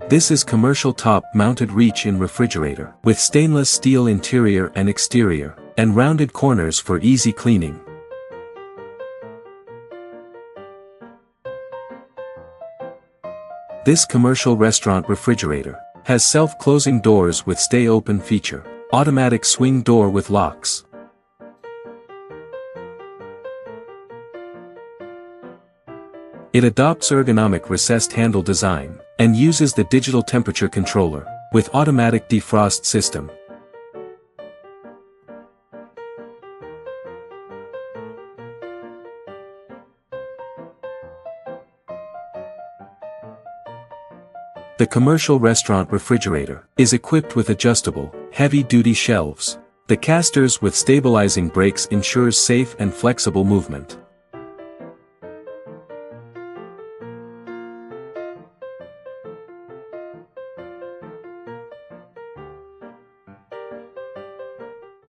This is commercial top-mounted reach-in refrigerator, with stainless steel interior and exterior, and rounded corners for easy cleaning. This commercial restaurant refrigerator has self-closing doors with stay-open feature, automatic swing door with locks. It adopts ergonomic recessed handle design, and uses the digital temperature controller, with automatic defrost system. The commercial restaurant refrigerator is equipped with adjustable, heavy-duty shelves. The casters with stabilizing brakes ensures safe and flexible movement.